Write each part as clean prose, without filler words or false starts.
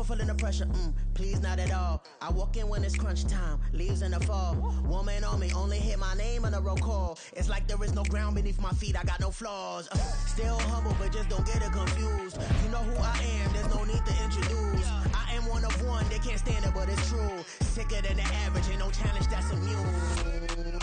feeling the pressure, please not at all. I walk in when it's crunch time, leaves in the fall. Woman on me, only hit my name on a roll call. It's like there is no ground beneath my feet, I got no flaws. Still humble, but just don't get it confused. You know who I am, there's no need to introduce. I am one of one, they can't stand it, but it's true. Sicker than the average, ain't no challenge that's immune.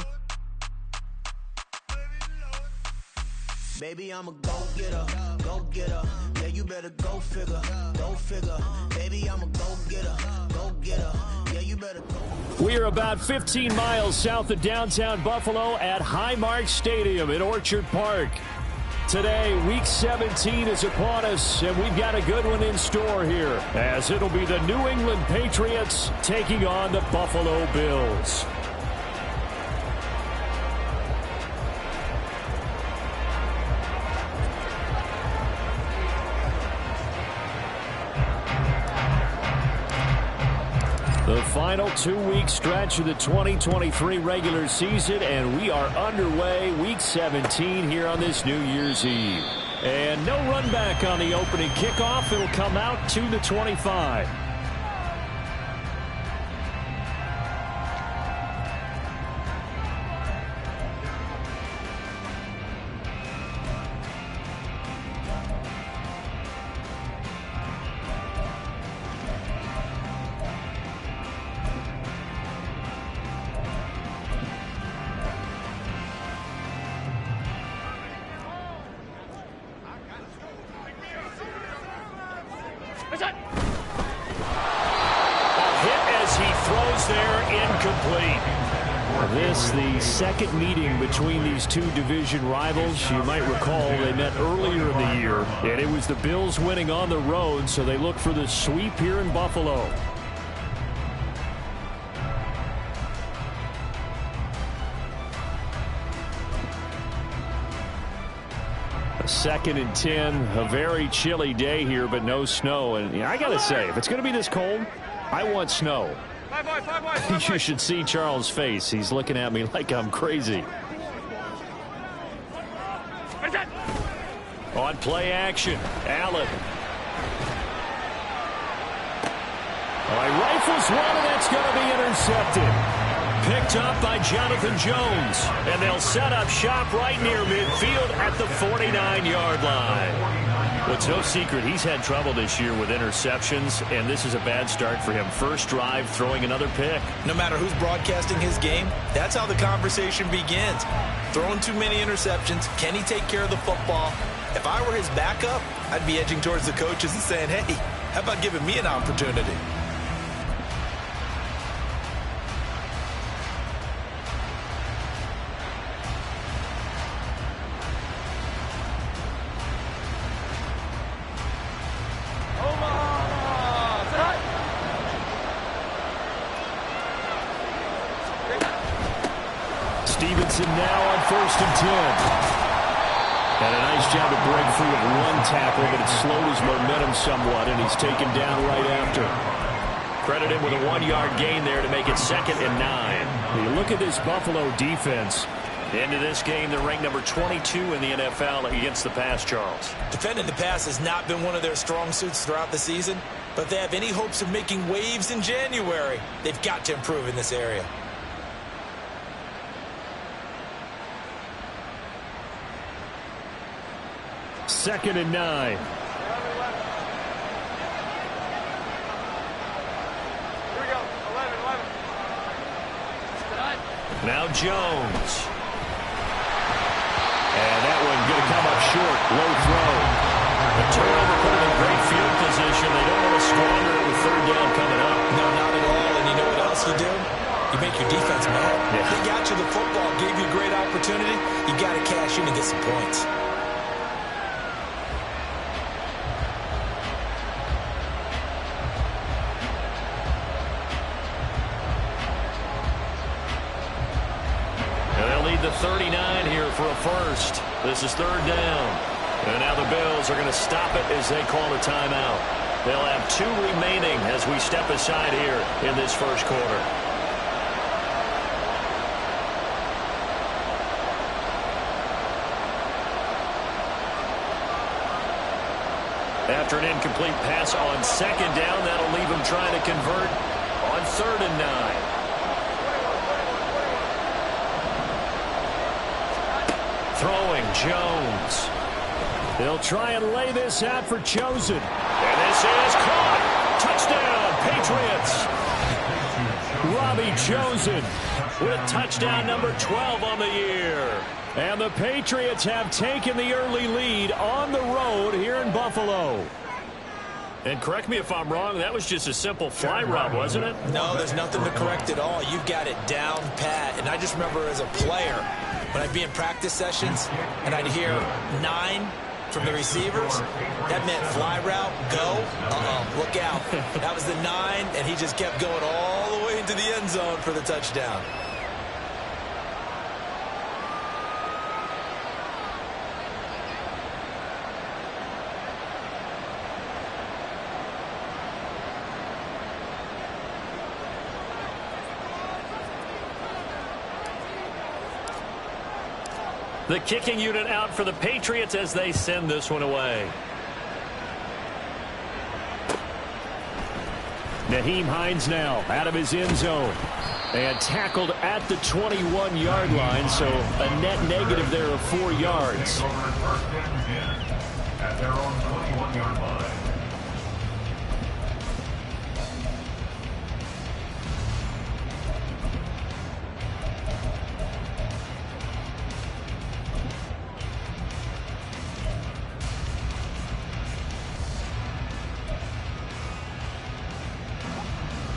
Baby, I'm a go-getter, go-getter. Yeah, you better go figure, go figure. Baby, I'm a go-getter, go-getter. Yeah, you better go. We are about 15 miles south of downtown Buffalo at Highmark Stadium in Orchard Park. Today, Week 17 is upon us, and we've got a good one in store here, as it'll be the New England Patriots taking on the Buffalo Bills. The final 2-week stretch of the 2023 regular season, and we are underway Week 17 here on this New Year's Eve. And no run back on the opening kickoff. It'll come out to the 25. The second meeting between these two division rivals. You might recall they met earlier in the year, and it was the Bills winning on the road, so they look for the sweep here in Buffalo. A 2nd and 10, a very chilly day here, but no snow. And I gotta say, if it's gonna be this cold, I want snow. You should see Charles' face. He's looking at me like I'm crazy. On play action, Allen. Rifles one, and that's going to be intercepted. Picked up by Jonathan Jones. And they'll set up shop right near midfield at the 49-yard line. Well, it's no secret he's had trouble this year with interceptions, and this is a bad start for him. First drive, throwing another pick. No matter who's broadcasting his game, that's how the conversation begins. Throwing too many interceptions, can he take care of the football? If I were his backup, I'd be edging towards the coaches and saying, hey, how about giving me an opportunity? Stevenson now on 1st and 10. And a nice job to break free of one tackle, but it slowed his momentum somewhat, and he's taken down right after. Credit him with a 1-yard gain there to make it 2nd and 9. When you look at this Buffalo defense. Into this game, they're ranked number 22 in the NFL against the pass, Charles. Defending the pass has not been one of their strong suits throughout the season, but if they have any hopes of making waves in January, they've got to improve in this area. Second and 9. Now Jones. And that one going to come up short. Low throw. The turnover put them in great field position. They don't want to squander it with 3rd down coming up. No, not at all. And you know what else you do? You make your defense mad. Yeah. They got you the football, gave you a great opportunity. You got to cash in and get some points. The 39 here for a first. This is 3rd down. And now the Bills are going to stop it as they call a timeout. They'll have 2 remaining as we step aside here in this first quarter. After an incomplete pass on second down, that'll leave him trying to convert on 3rd and 9. Throwing Jones. They'll try and lay this out for Chosen. And this is caught. Touchdown, Patriots. Robbie Chosen with touchdown number 12 on the year. And the Patriots have taken the early lead on the road here in Buffalo. And correct me if I'm wrong, that was just a simple fly route, wasn't it? No, there's nothing to correct at all. You've got it down pat. And I just remember as a player, when I'd be in practice sessions and I'd hear 9 from the receivers, that meant fly route, go, look out. That was the 9, and he just kept going all the way into the end zone for the touchdown. The kicking unit out for the Patriots as they send this one away. Nyheim Hines now out of his end zone. And tackled at the 21-yard line, so a net negative there of 4 yards. At their own 21-yard line.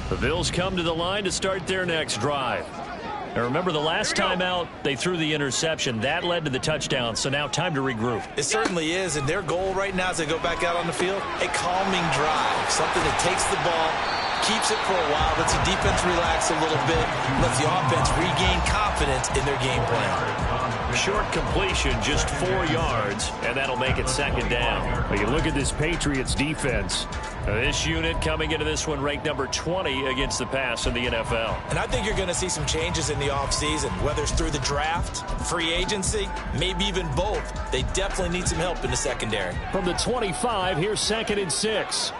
The Bills come to the line to start their next drive. Now remember, the last time out, they threw the interception. That led to the touchdown, so now time to regroup. It certainly is, and their goal right now as they go back out on the field, a calming drive, something that takes the ball, keeps it for a while, lets the defense relax a little bit, lets the offense regain confidence in their game plan. Short completion, just 4 yards, and that'll make it 2nd down. Well, you look at this Patriots defense. This unit coming into this one ranked number 20 against the pass in the NFL. And I think you're going to see some changes in the offseason, whether it's through the draft, free agency, maybe even both. They definitely need some help in the secondary. From the 25, here's 2nd and 6.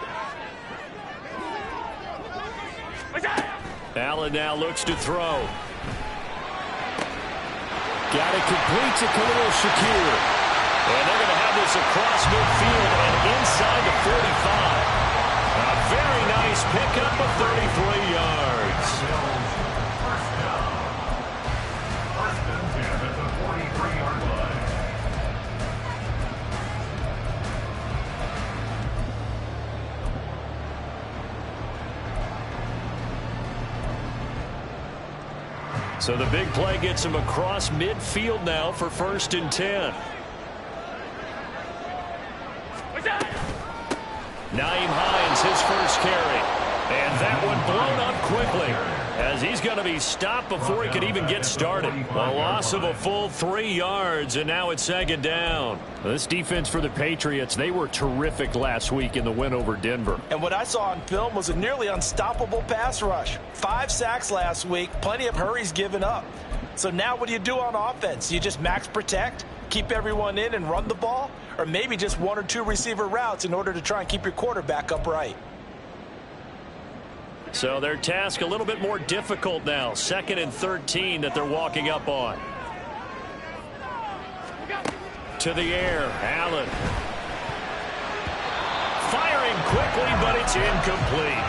Allen now looks to throw. Got it complete to Khalil Shakir. And they're going to have this across midfield and inside the 45. A very nice pickup of 33 yards. First down. First and 10 at the 43-yard line. So the big play gets him across midfield now for 1st and 10. Nyheim Hines, his first carry. And that one blown up quickly as he's going to be stopped before he could even get started. A loss of a full 3 yards, and now it's 2nd down. This defense for the Patriots, they were terrific last week in the win over Denver. And what I saw on film was a nearly unstoppable pass rush. 5 sacks last week, plenty of hurries given up. So now what do you do on offense? You just max protect, keep everyone in and run the ball? Or maybe just 1 or 2 receiver routes in order to try and keep your quarterback upright. So their task a little bit more difficult now. 2nd and 13 that they're walking up on. To the air, Allen. Firing quickly, but it's incomplete.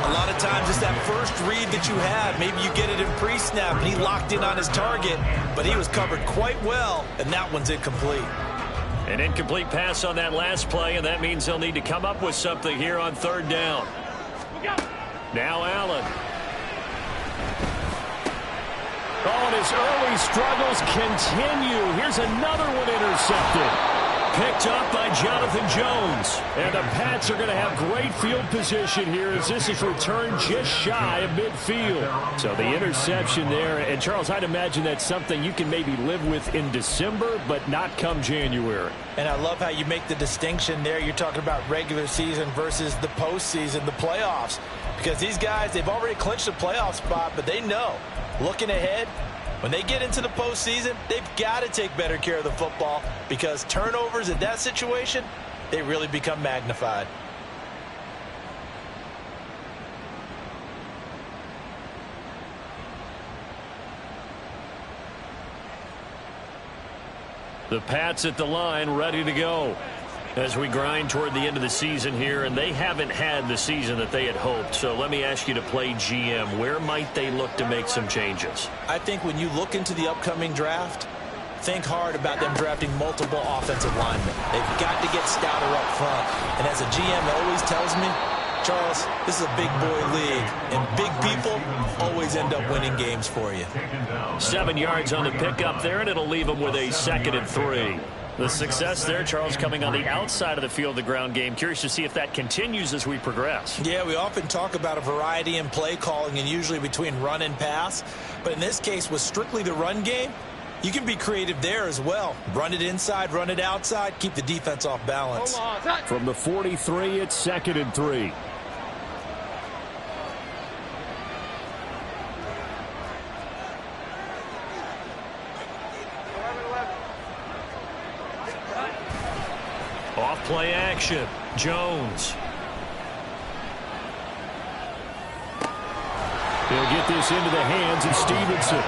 A lot of times it's that first read that you have. Maybe you get it in pre-snap, and he locked in on his target, but he was covered quite well, and that one's incomplete. An incomplete pass on that last play, and that means they'll need to come up with something here on 3rd down. Now Allen. Oh, and his early struggles continue. Here's another one intercepted. Picked up by Jonathan Jones. And the Pats are going to have great field position here as this is returned just shy of midfield. So the interception there. And, Charles, I'd imagine that's something you can maybe live with in December, but not come January. And I love how you make the distinction there. You're talking about regular season versus the postseason, the playoffs. Because these guys, they've already clinched a playoff spot, but they know, looking ahead, when they get into the postseason, they've got to take better care of the football because turnovers in that situation, they really become magnified. The Pats at the line, ready to go as we grind toward the end of the season here, and they haven't had the season that they had hoped. So let me ask you to play GM. Where might they look to make some changes? I think when you look into the upcoming draft, think hard about them drafting multiple offensive linemen. They've got to get stouter up front. And as a GM always tells me, Charles, this is a big boy league, and big people always end up winning games for you. 7 yards on the pickup there, and it'll leave them with a 2nd and 3. The success there, Charles, coming on the outside of the field, the ground game. Curious to see if that continues as we progress. Yeah, we often talk about a variety in play calling and usually between run and pass. But in this case, with strictly the run game, you can be creative there as well. Run it inside, run it outside, keep the defense off balance. From the 43, it's 2nd and 3. Off play action. Jones. He'll get this into the hands of Stevenson.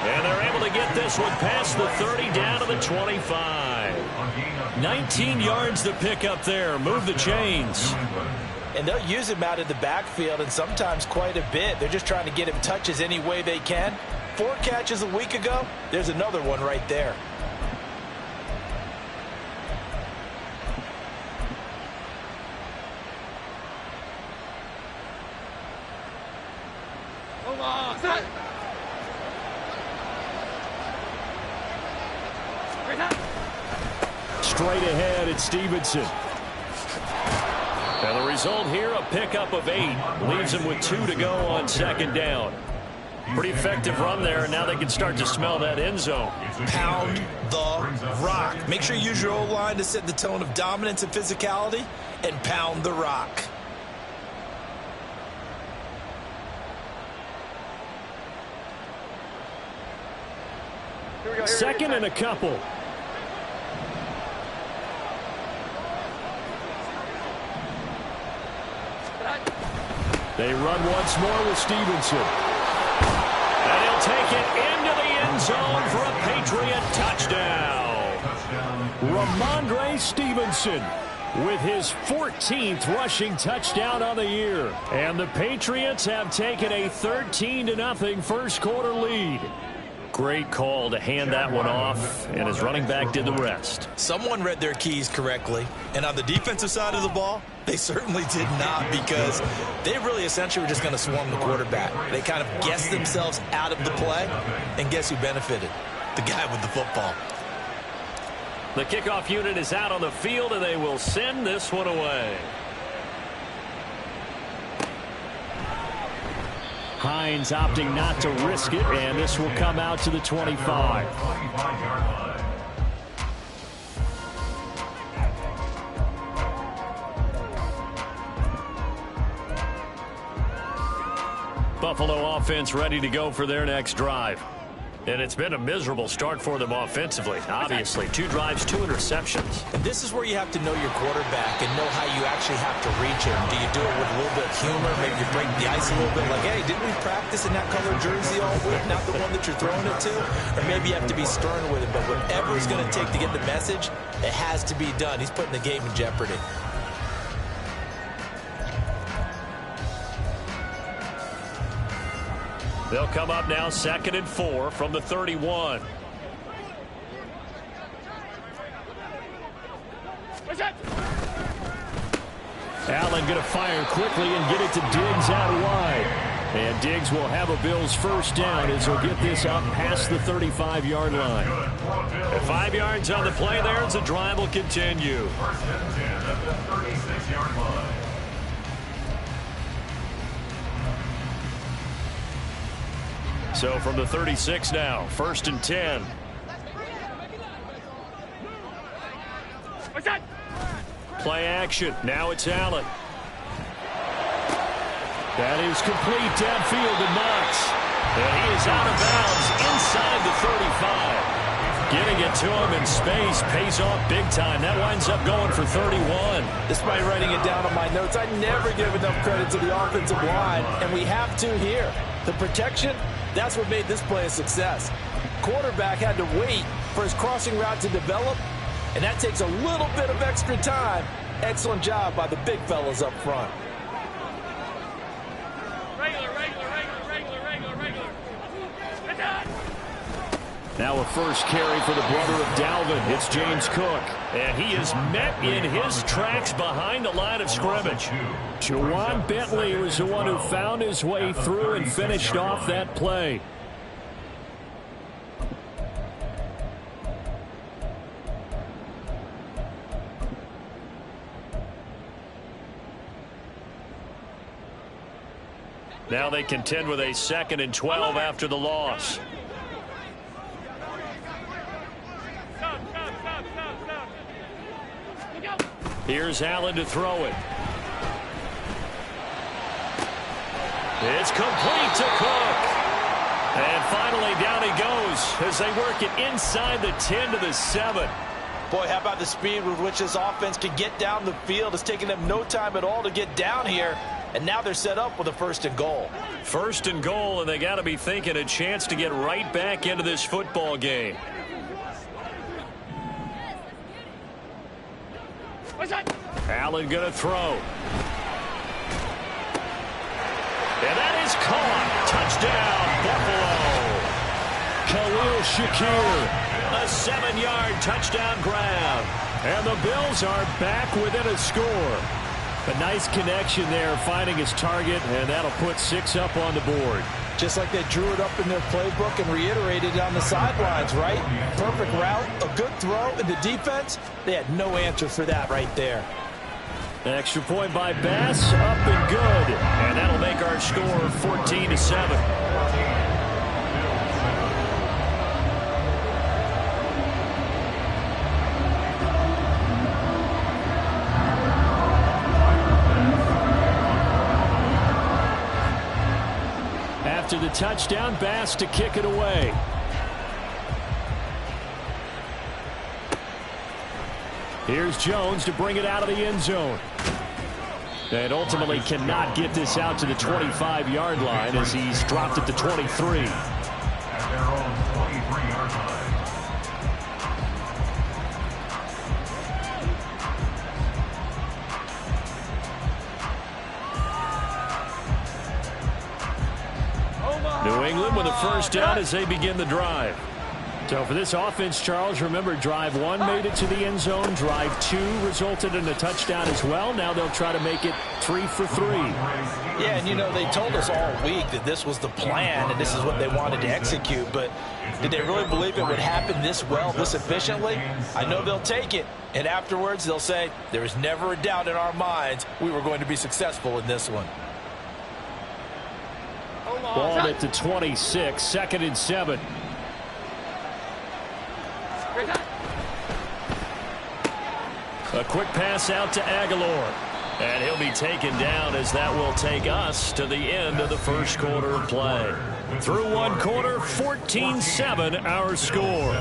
And they're able to get this one past the 30 down to the 25. 19 yards to pick up there. Move the chains. And they'll use him out of the backfield and sometimes quite a bit. They're just trying to get him touches any way they can. 4 catches a week ago. There's another one right there. Straight ahead, it's Stevenson. And the result here, a pickup of 8. Leaves him with 2 to go on 2nd down. Pretty effective run there, and now they can start to smell that end zone. Pound the rock. Make sure you use your O-line to set the tone of dominance and physicality, and pound the rock. Second and a couple. They run once more with Stevenson. And he'll take it into the end zone for a Patriot touchdown. Ramondre Stevenson with his 14th rushing touchdown on the year. And the Patriots have taken a 13-0 first quarter lead. Great call to hand that one off, and his running back did the rest. Someone read their keys correctly, and on the defensive side of the ball, they certainly did not, because they really essentially were just going to swarm the quarterback. They kind of guessed themselves out of the play, and guess who benefited? The guy with the football. The kickoff unit is out on the field, and they will send this one away. Hines opting not to risk it, and this will come out to the 25. Buffalo offense ready to go for their next drive. And it's been a miserable start for them offensively. Obviously, 2 drives, 2 interceptions. And this is where you have to know your quarterback and know how you actually have to reach him. Do you do it with a little bit of humor? Maybe you break the ice a little bit, like, hey, didn't we practice in that color jersey all week, not the one that you're throwing it to? Or maybe you have to be stern with him. But whatever it's going to take to get the message, it has to be done. He's putting the game in jeopardy. They'll come up now 2nd and 4 from the 31. Allen going to fire quickly and get it to Diggs out wide. And Diggs will have a Bills first down as he'll get this up past the 35-yard line. At 5 yards on the play there as the drive will continue. First and 10 at the 36-yard line. So from the 36 now, 1st and 10. Play action. Now it's Allen. That is complete downfield to Knox. And he is out of bounds inside the 35. Getting it to him in space pays off big time. That winds up going for 31. Despite writing it down on my notes, I never give enough credit to the offensive line, and we have to here. The protection, that's what made this play a success. Quarterback had to wait for his crossing route to develop, and that takes a little bit of extra time. Excellent job by the big fellas up front. Now a first carry for the brother of Dalvin. It's James Cook. And he is met in his tracks behind the line of scrimmage. Juwan Bentley was the one who found his way through and finished off that play. Now they contend with a 2nd and 12 after the loss. Here's Allen to throw it. It's complete to Cook. And finally down he goes as they work it inside the 10 to the 7. Boy, how about the speed with which this offense can get down the field? It's taking them no time at all to get down here. And now they're set up with a 1st and goal. 1st and goal, and they got to be thinking a chance to get right back into this football game. Allen going to throw. And that is caught. Touchdown, Buffalo. Khalil Shakir, a 7-yard touchdown grab. And the Bills are back within a score. A nice connection there, finding his target, and that'll put 6 up on the board. Just like they drew it up in their playbook and reiterated it on the sidelines, right? Perfect route, a good throw, and the defense, they had no answer for that right there. An extra point by Bass, up and good. And that'll make our score 14 to 7. After the touchdown, Bass to kick it away. Here's Jones to bring it out of the end zone. And ultimately cannot get this out to the 25-yard line as he's dropped it to 23. At their own 23-yard line. New England with a first down as they begin the drive. So for this offense, Charles, remember, drive 1 made it to the end zone. Drive 2 resulted in a touchdown as well. Now they'll try to make it 3 for 3. Yeah, and you know, they told us all week that this was the plan and this is what they wanted to execute. But did they really believe it would happen this well, this efficiently? I know they'll take it. And afterwards, they'll say, there was never a doubt in our minds we were going to be successful in this one. Ball at the 26, 2nd and 7. A quick pass out to Aguilar. And he'll be taken down as that will take us to the end of the first quarter of play. Through 1 quarter, 14-7 our score.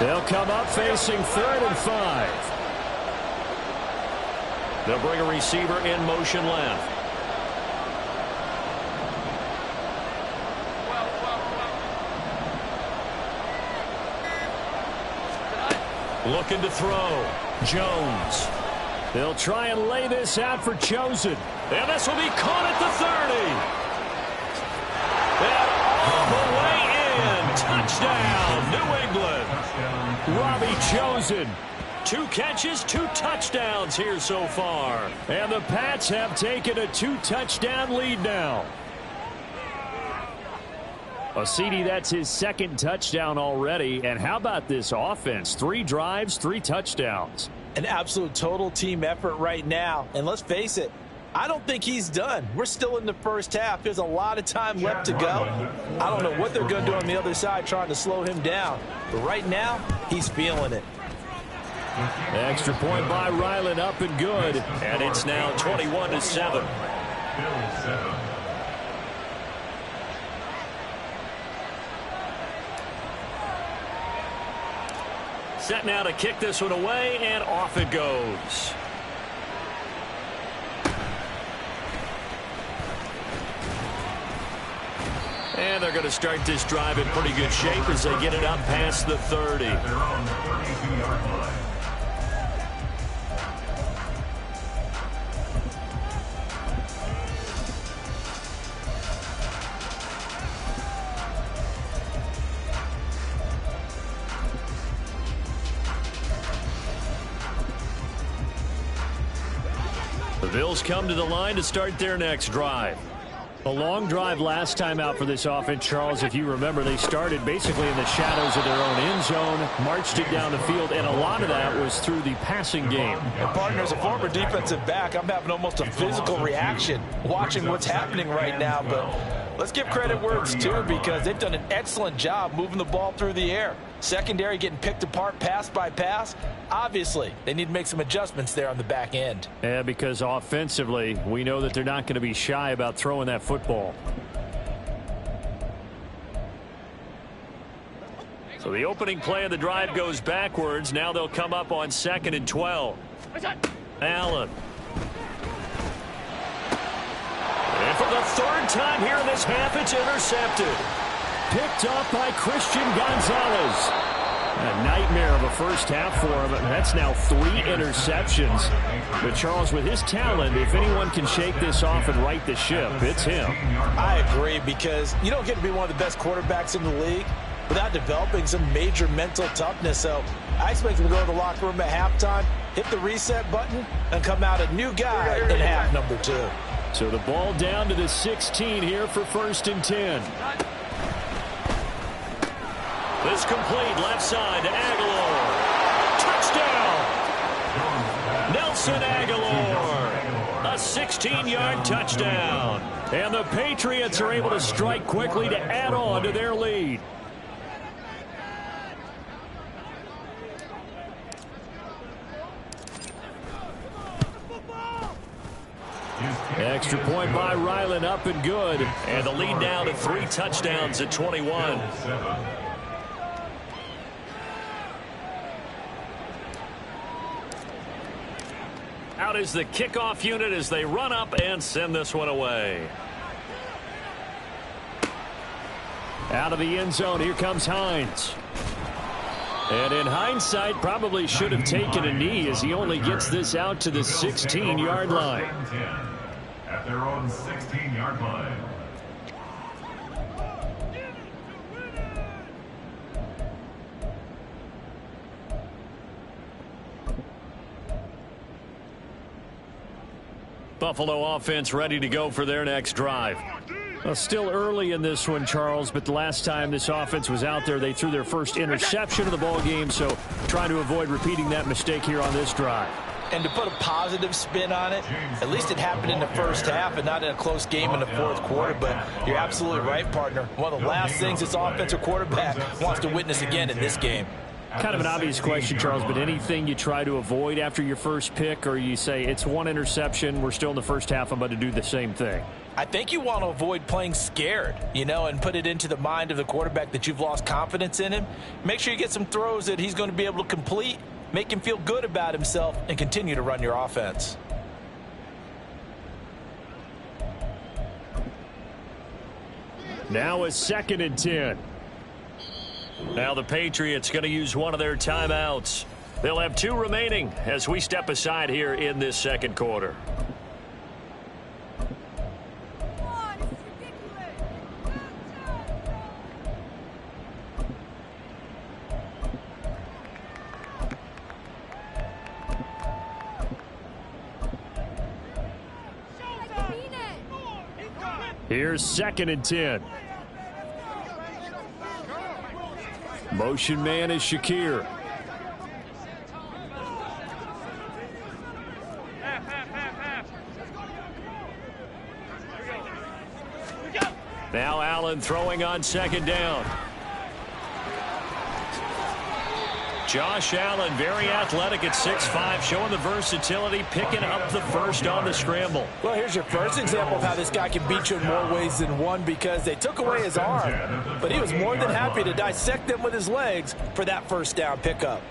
They'll come up facing 3rd and 5. They'll bring a receiver in motion left. Looking to throw. Jones. They'll try and lay this out for Chosen. And this will be caught at the 30. And all the way in. Touchdown, New England. Robbie Chosen. 2 catches, 2 touchdowns here so far. And the Pats have taken a 2-touchdown lead now. A CD, that's his second touchdown already. And how about this offense? 3 drives, 3 touchdowns. An absolute total team effort right now. And let's face it, I don't think he's done. We're still in the first half. There's a lot of time left to go. I don't know what they're going to do on the other side trying to slow him down. But right now, he's feeling it. Extra point by Ryland, up and good. And it's now 21-7. Set now to kick this one away, and off it goes. And they're going to start this drive in pretty good shape as they get it up past the 30. They're on the 32-yard line. The Bills come to the line to start their next drive. A long drive last time out for this offense, Charles. If you remember, they started basically in the shadows of their own end zone, marched it down the field, and a lot of that was through the passing game. And partner, as a former defensive back, I'm having almost a physical reaction watching what's happening right now. But let's give credit where it's due, because they've done an excellent job moving the ball through the air. Secondary getting picked apart pass by pass. Obviously, they need to make some adjustments there on the back end. Yeah, because offensively, we know that they're not going to be shy about throwing that football. So the opening play of the drive goes backwards. Now they'll come up on 2nd and 12. Allen. And for the 3rd time here in this half, it's intercepted. Picked up by Christian Gonzalez. A nightmare of a first half for him. That's now 3 interceptions. But Charles, with his talent, if anyone can shake this off and right the ship, it's him. I agree, because you don't get to be one of the best quarterbacks in the league without developing some major mental toughness. So I expect him to go to the locker room at halftime, hit the reset button, and come out a new guy in half number 2. So the ball down to the 16 here for 1st and 10. This complete, left side to Aguilar. Touchdown! Nelson Aguilar. A 16-yard touchdown. And the Patriots are able to strike quickly to add on to their lead. Extra point by Ryland, up and good. And the lead now to 3 touchdowns at 21. Out is the kickoff unit as they run up and send this one away. Out of the end zone, here comes Hines. And in hindsight, probably should have taken a knee as he only gets this out to the 16-yard line. At their own 16-yard line. Buffalo offense ready to go for their next drive. Well, still early in this one, Charles, but the last time this offense was out there, they threw their first interception of the ball game, so trying to avoid repeating that mistake here on this drive. And to put a positive spin on it, at least it happened in the first half and not in a close game in the 4th quarter. But you're absolutely right, partner. One of the last things this offensive quarterback wants to witness again in this game. Kind of an obvious question, Charles, but anything you try to avoid after your first pick, or you say it's 1 interception, we're still in the first half, I'm about to do the same thing? I think you want to avoid playing scared, and put it into the mind of the quarterback that you've lost confidence in him. Make sure you get some throws that he's going to be able to complete, make him feel good about himself, and continue to run your offense. Now a 2nd and 10. Now the Patriots going to use one of their timeouts. They'll have 2 remaining as we step aside here in this 2nd quarter. Here's 2nd and 10. Motion man is Shakir. Now Allen throwing on second down. Josh Allen, very athletic at 6'5", showing the versatility, picking up the first on the scramble. Well, here's your first example of how this guy can beat you in more ways than one, because they took away his arm, but he was more than happy to dissect them with his legs for that first down pickup.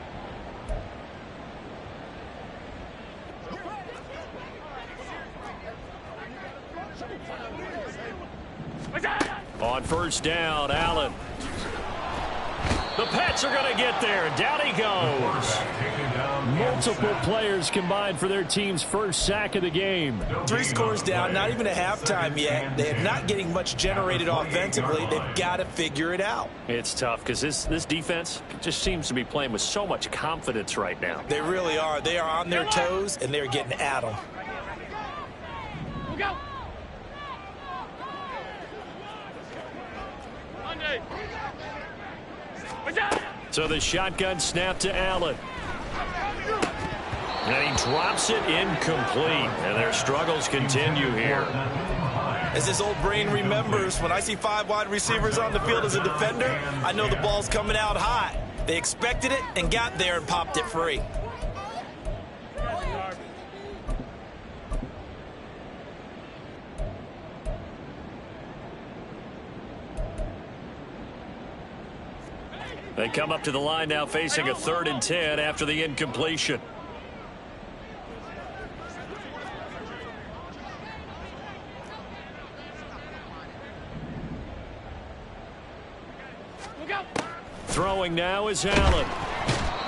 On first down, Allen. The Pats are going to get there. Down he goes. Multiple players combined for their team's first sack of the game. 3 scores down, not even a halftime yet. They are not getting much generated offensively. They've got to figure it out. It's tough because this defense just seems to be playing with so much confidence right now. They really are. They are on their toes, and they're getting at them. Go. So the shotgun snap to Allen. And he drops it incomplete. And their struggles continue here. As this old brain remembers, when I see 5 wide receivers on the field as a defender, I know the ball's coming out hot. They expected it and got there and popped it free. They come up to the line now facing a 3rd and 10 after the incompletion. Throwing now is Allen.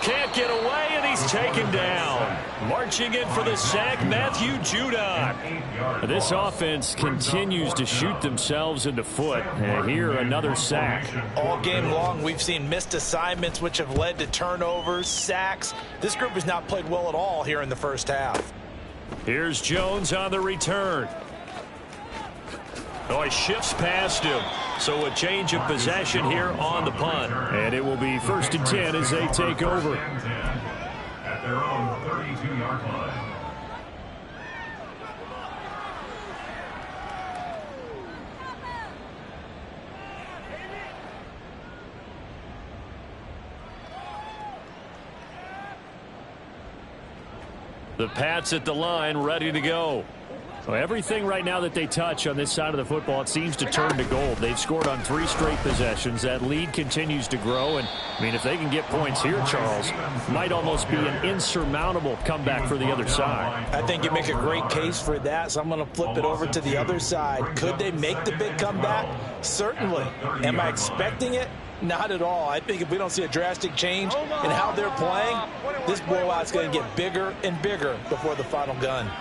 Can't get away, and he's taken down. Marching in for the sack, Matthew Judon. This offense continues to shoot themselves in the foot. And here, another sack. All game long, we've seen missed assignments, which have led to turnovers, sacks. This group has not played well at all here in the first half. Here's Jones on the return. Oh, he shifts past him. So a change of possession here on the punt. And it will be 1st and 10 as they take over. At their own 32-yard line. The Pats at the line, ready to go. So everything right now that they touch on this side of the football, it seems to turn to gold. They've scored on 3 straight possessions. That lead continues to grow. And, I mean, if they can get points here, Charles, might almost be an insurmountable comeback for the other side. I think you make a great case for that, so I'm going to flip it over to the other side. Could they make the big comeback? Certainly. Am I expecting it? Not at all. I think if we don't see a drastic change in how they're playing, this blowout's going to get bigger and bigger before the final gun.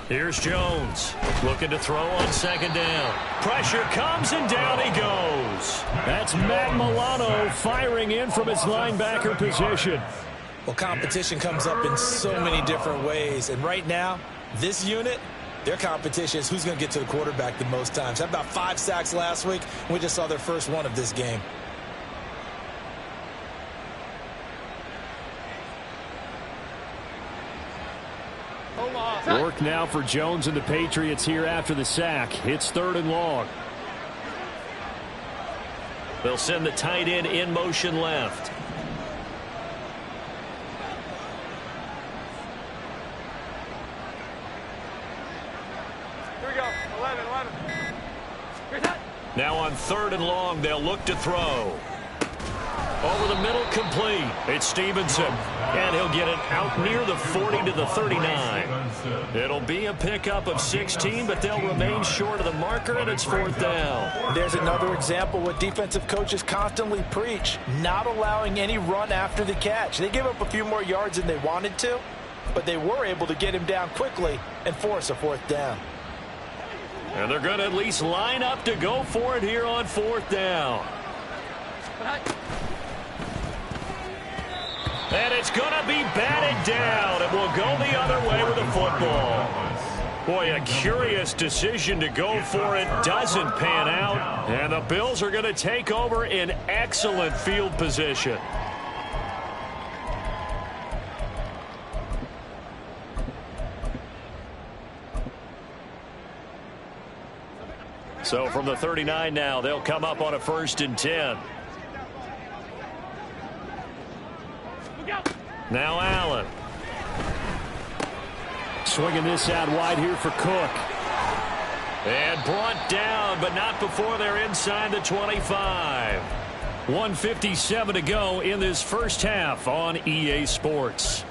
Here's Jones looking to throw on second down. Pressure comes and down he goes. That's Matt Milano firing in from his linebacker position. Well, competition comes up in so many different ways. And right now, this unit, their competition is who's going to get to the quarterback the most times. Had about 5 sacks last week, and we just saw their first one of this game. Work now for Jones and the Patriots here after the sack. It's 3rd and long. They'll send the tight end in motion left. Here we go. 11. Now on 3rd and long, they'll look to throw. Over the middle, complete. It's Stevenson, and he'll get it out near the 40 to the 39. It'll be a pickup of 16, but they'll remain short of the marker, and it's 4th down. There's another example what defensive coaches constantly preach, not allowing any run after the catch. They gave up a few more yards than they wanted to, but they were able to get him down quickly and force a 4th down. And they're going to at least line up to go for it here on 4th down. And it's going to be batted down. It will go the other way with the football. Boy, a curious decision to go for it doesn't pan out. And the Bills are going to take over in excellent field position. So from the 39 now, they'll come up on a 1st and 10. Now Allen. Swinging this out wide here for Cook. And brought down, but not before they're inside the 25. 1:57 to go in this first half on EA Sports.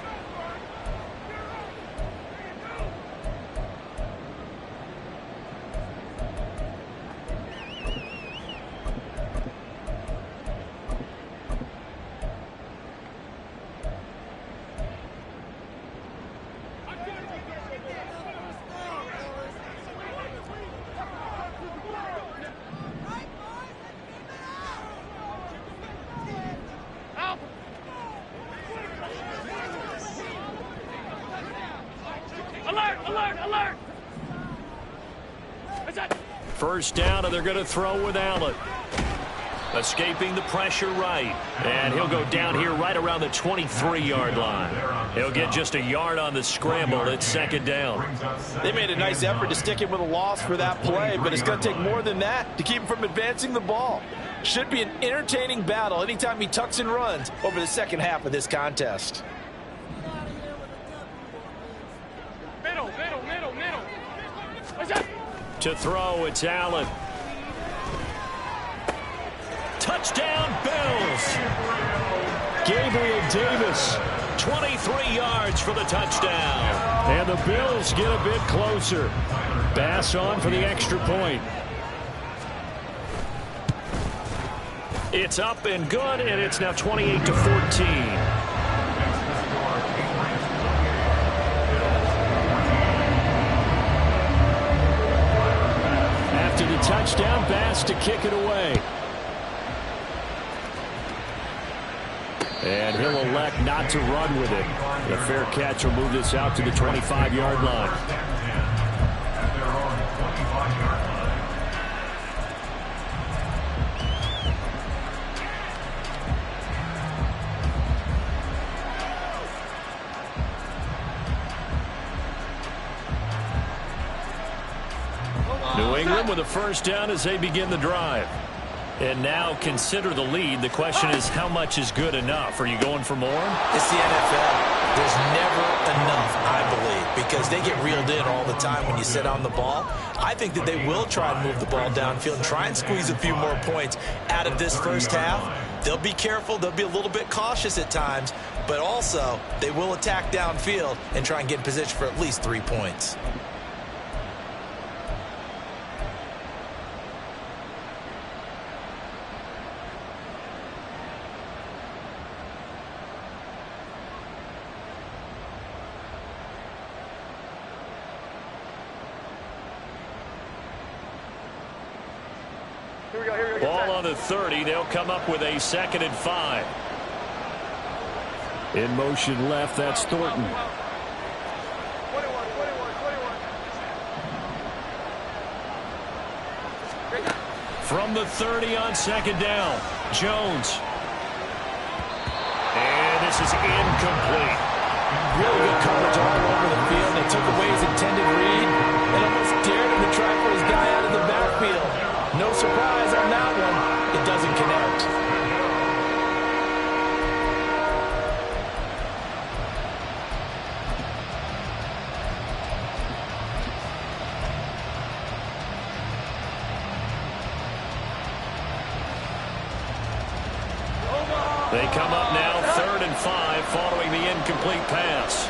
First down, and they're going to throw with Allen. Escaping the pressure right. And he'll go down here right around the 23-yard line. He'll get just a yard on the scramble. It's 2nd down. They made a nice effort to stick him with a loss for that play, but it's going to take more than that to keep him from advancing the ball. Should be an entertaining battle anytime he tucks and runs over the second half of this contest. Middle. To throw, it's Allen. Touchdown, Bills. Gabriel Davis, 23 yards for the touchdown. And the Bills get a bit closer. Bass on for the extra point. It's up and good, and it's now 28-14. After the touchdown, Bass to kick it away. And he'll elect not to run with it. The fair catch will move this out to the 25-yard line. New England with a first down as they begin the drive. And now consider the lead. The question is, how much is good enough? Are you going for more? It's the NFL. There's never enough, I believe, because they get reeled in all the time when you sit on the ball. I think that they will try and move the ball downfield and try and squeeze a few more points out of this first half. They'll be careful. They'll be a little bit cautious at times, but also they will attack downfield and try and get in position for at least 3 points. Ball on the 30. They'll come up with a 2nd and 5. In motion left, that's Thornton. 21. From the 30 on 2nd down, Jones. And this is incomplete. Really good coverage all over the field. They took away his intended read and almost dared him to try for his guy out of the backfield. No surprise on that one. It doesn't connect. They come up now 3rd and 5 following the incomplete pass.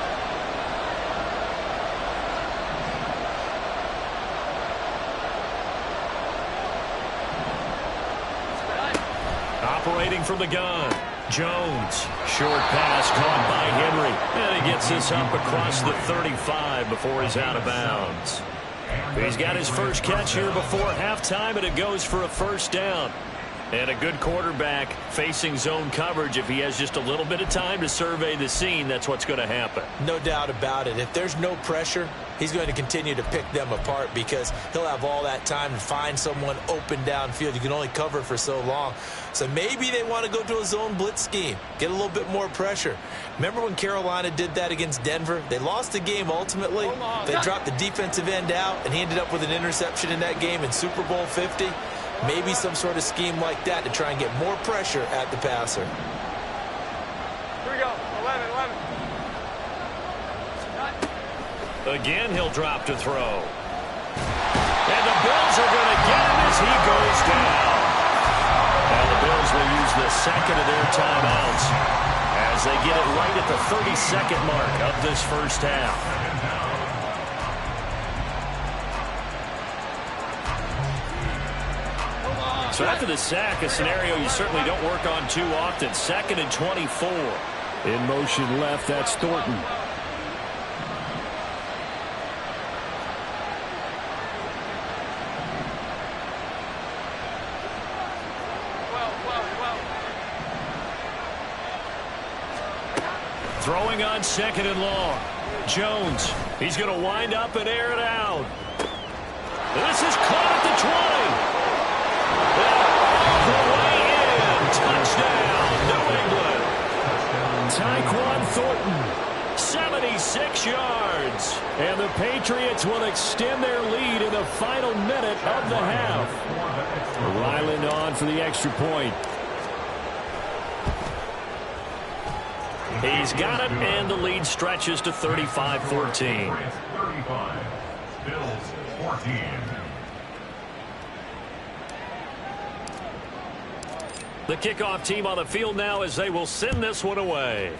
Operating from the gun, Jones. Short pass caught by Henry. And he gets this up across the 35 before he's out of bounds. He's got his first catch here before halftime, and it goes for a first down. And a good quarterback facing zone coverage. If he has just a little bit of time to survey the scene, that's what's going to happen. No doubt about it. If there's no pressure, he's going to continue to pick them apart because he'll have all that time to find someone open downfield. You can only cover for so long. So maybe they want to go to a zone blitz scheme, get a little bit more pressure. Remember when Carolina did that against Denver? They lost the game ultimately. They dropped the defensive end out, and he ended up with an interception in that game in Super Bowl 50. Maybe some sort of scheme like that to try and get more pressure at the passer. Here we go. 11. Again, he'll drop to throw. And the Bills are going to get him as he goes down. Now the Bills will use the second of their timeouts as they get it right at the 30-second mark of this first half. So after the sack, a scenario you certainly don't work on too often. 2nd and 24. In motion left, that's Thornton. Throwing on 2nd and long. Jones, he's going to wind up and air it out. This is caught at the 20. The way in. Touchdown, New England. Tyquan Thornton, 76 yards. And the Patriots will extend their lead in the final minute of the half. Ryland on for the extra point. He's got it, and the lead stretches to 35-14. 35. Bills 14. The kickoff team on the field now as they will send this one away.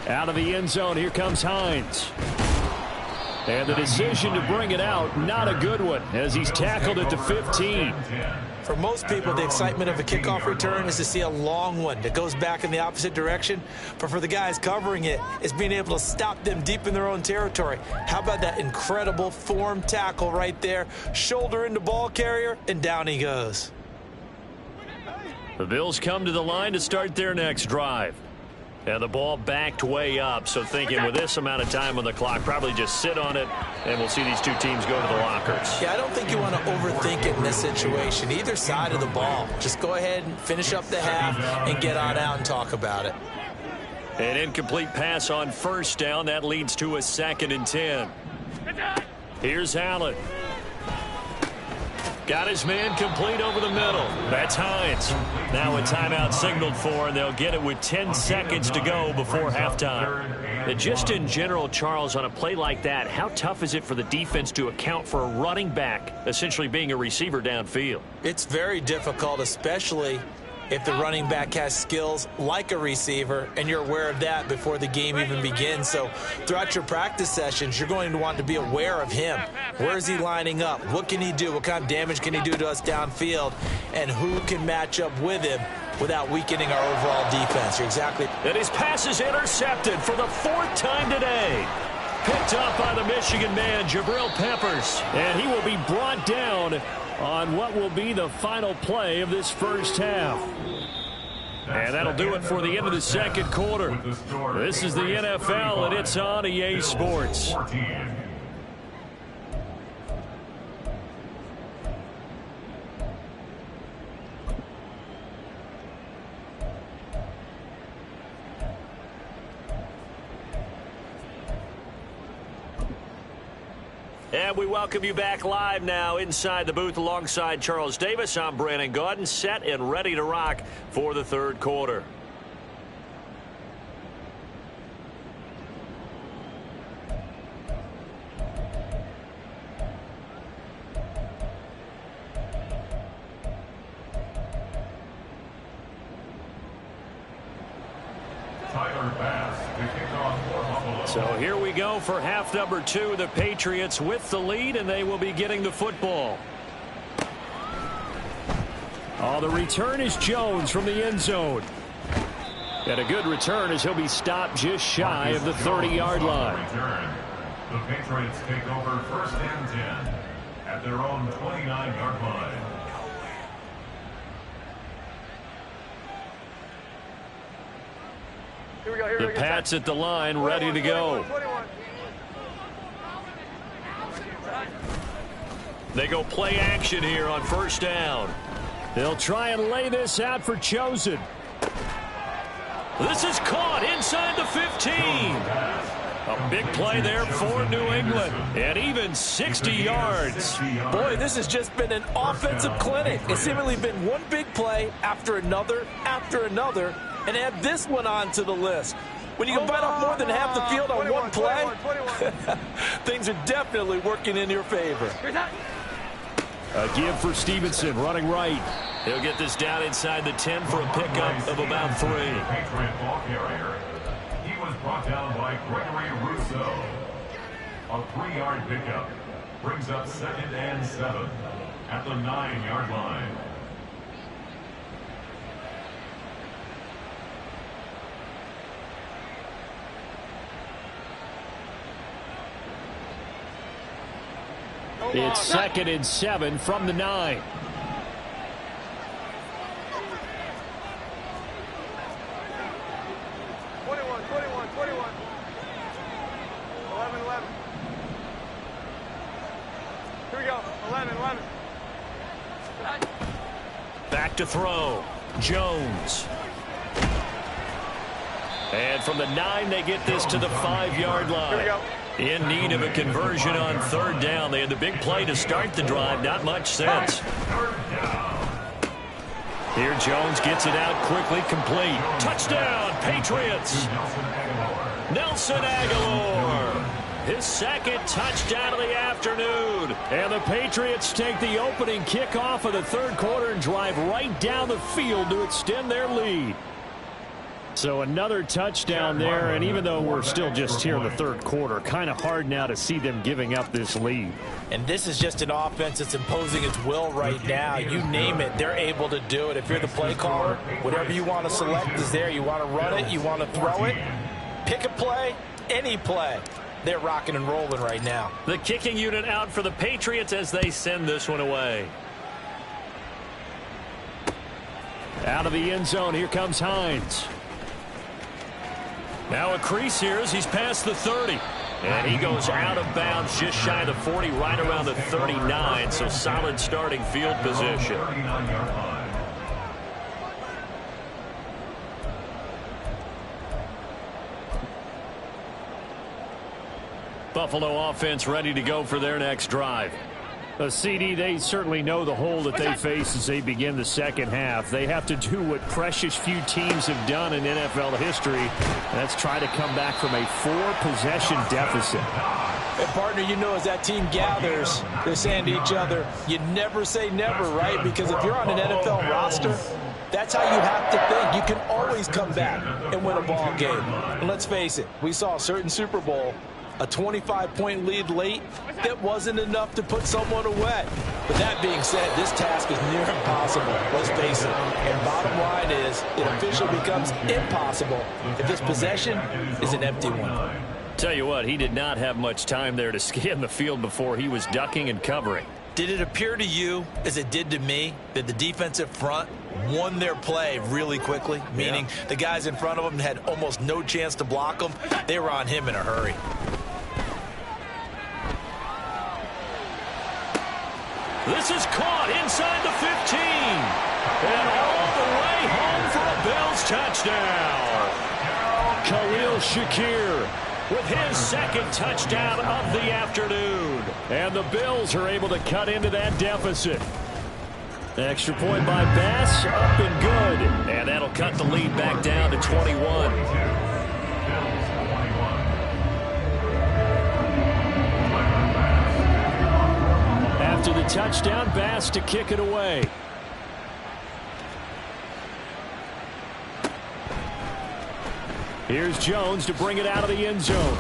Out of the end zone, here comes Hines. And the decision to bring it out, not a good one, as he's tackled at the 15. For most people, the excitement of a kickoff return is to see a long one that goes back in the opposite direction. But for the guys covering it, it's being able to stop them deep in their own territory. How about that incredible form tackle right there? Shoulder into ball carrier, and down he goes. The Bills come to the line to start their next drive. And the ball backed way up, so thinking with this amount of time on the clock, probably just sit on it, and we'll see these two teams go to the lockers. Yeah, I don't think you want to overthink it in this situation. Either side of the ball. Just go ahead and finish up the half and get on out and talk about it. An incomplete pass on first down. That leads to a 2nd and 10. Here's Allen. Got his man complete over the middle. That's Hines. Now a timeout signaled for, and they'll get it with 10 seconds to go before halftime. And just in general, Charles, on a play like that, how tough is it for the defense to account for a running back essentially being a receiver downfield? It's very difficult, especially if the running back has skills like a receiver, and you're aware of that before the game even begins. So throughout your practice sessions, you're going to want to be aware of him. Where is he lining up? What can he do? What kind of damage can he do to us downfield? And who can match up with him without weakening our overall defense? You're exactly. And his pass is intercepted for the 4th time today. Picked up by the Michigan man, Jabril Peppers. And he will be brought down on what will be the final play of this first half. And that'll do it for the end of the second quarter. This is the NFL, and it's on EA Sports. And we welcome you back live now inside the booth alongside Charles Davis. I'm Brandon Gaudin, set and ready to rock for the third quarter. So here we go for half number 2. The Patriots with the lead, and they will be getting the football. Oh, the return is Jones from the end zone. And a good return as he'll be stopped just shy of the 30-yard line. The Patriots take over 1st and 10 at their own 29-yard line. Here we go. Here we The go. Pats at the line, ready to go. 21. They go play action here on first down. They'll try and lay this out for Chosen. This is caught inside the 15. A big play there for New England. And even 60 yards. Boy, this has just been an offensive clinic. It's seemingly been one big play after another, and add this one on to the list. When you can bite off more than half the field on one play, 21. things are definitely working in your favor. A give for Stevenson, running right. He'll get this down inside the 10 for a pickup of about 3. Patriot ball carrier. He was brought down by Gregory Rousseau. A 3-yard pickup brings up 2nd and 7 at the 9-yard line. It's 2nd and 7 from the 9. Back to throw. Jones. And from the 9, they get this to the 5-yard line. In need of a conversion on 3rd down. They had the big play to start the drive. Not much sense. Here Jones gets it out quickly, complete. Touchdown, Patriots. Nelson Aguilar. His 2nd touchdown of the afternoon. And the Patriots take the opening kickoff of the 3rd quarter and drive right down the field to extend their lead. So another touchdown there, and even though we're still just here in the 3rd quarter, kind of hard now to see them giving up this lead. And this is just an offense that's imposing its will right now. You name it, they're able to do it. If you're the play caller, whatever you want to select is there. You want to run it, you want to throw it, pick a play, any play. They're rocking and rolling right now. The kicking unit out for the Patriots as they send this one away. Out of the end zone, here comes Hines. Now a crease here as he's past the 30. And he goes out of bounds just shy of the 40, right around the 39. So solid starting field position. Buffalo offense ready to go for their next drive. A CD, they certainly know the hole that they face as they begin the 2nd half. They have to do what precious few teams have done in NFL history. That's try to come back from a 4-possession deficit. And partner, you know, as that team gathers, they're saying to each other, you never say never, right? Because if you're on an NFL roster, that's how you have to think. You can always come back and win a ball game. And let's face it, we saw a certain Super Bowl, a 25-point lead late, that wasn't enough to put someone away. But that being said, this task is near impossible, let's face it. And bottom line is, it officially becomes impossible if this possession is an empty one. Tell you what, he did not have much time there to scan the field before he was ducking and covering. Did it appear to you, as it did to me, that the defensive front won their play really quickly? Meaning the guys in front of them had almost no chance to block them. They were on him in a hurry. This is caught inside the 15. And all the way home for a Bills touchdown. Khalil Shakir with his 2nd touchdown of the afternoon. And the Bills are able to cut into that deficit. Extra point by Bass, up and good. And that'll cut the lead back down to 21. After the touchdown, Bass to kick it away. Here's Jones to bring it out of the end zone.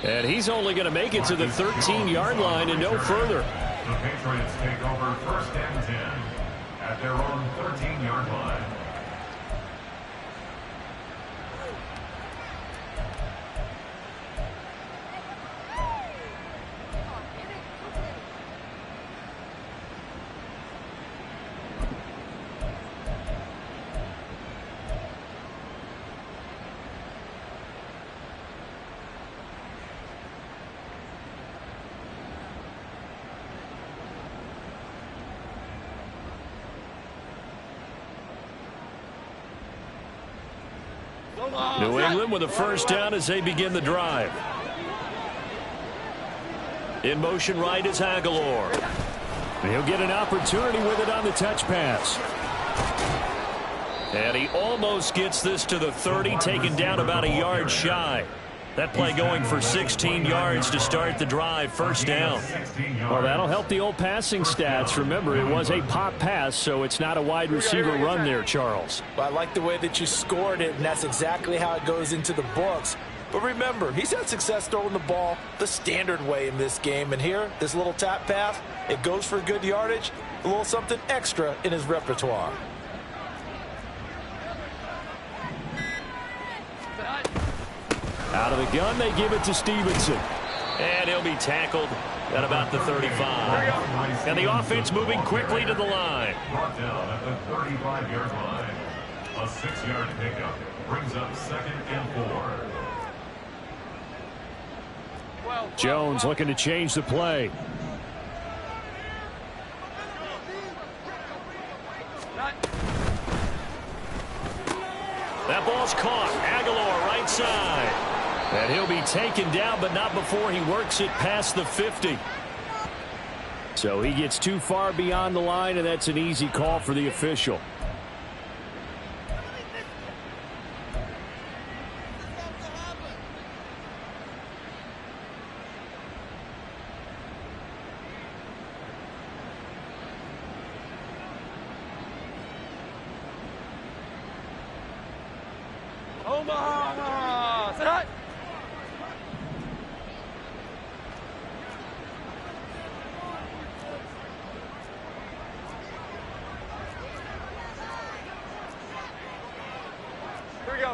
And he's only going to make it to the 13-yard line and no further. The Patriots take over 1st and 10 at their own 13-yard line. New England with a first down as they begin the drive. In motion right is Aguilar. He'll get an opportunity with it on the touch pass. And he almost gets this to the 30, taken down about a yard shy. That play going for 16 yards to start the drive, first down. Well, that'll help the old passing stats. Remember, it was a pop pass, so it's not a wide receiver run there, Charles. Well, I like the way that you scored it, and that's exactly how it goes into the books. But remember, he's had success throwing the ball the standard way in this game. And here, this little tap pass, it goes for good yardage, a little something extra in his repertoire. Out of the gun, they give it to Stevenson. And he'll be tackled at about the 35. And the offense moving quickly to the line. Brought down at the 35-yard line. A 6-yard pickup brings up 2nd and 4. Jones looking to change the play. That ball's caught. Aguilar right side. And he'll be taken down, but not before he works it past the 50. So he gets too far beyond the line, and that's an easy call for the official.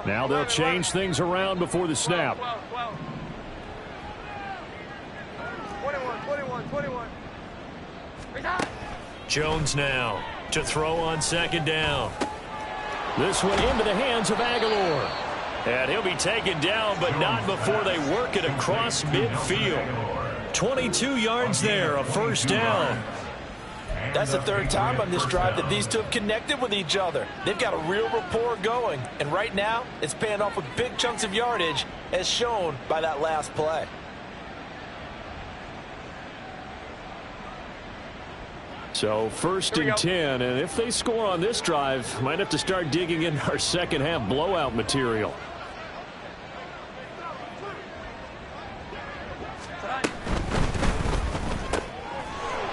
Now they'll change things around before the snap. 21. Jones now to throw on 2nd down. This one into the hands of Aguilar. And he'll be taken down, but not before they work it across midfield. 22 yards there, a first down. That's the third time on this drive that these two have connected with each other. They've got a real rapport going, and right now it's paying off with big chunks of yardage, as shown by that last play. So 1st and 10, and if they score on this drive, might have to start digging in our second half blowout material.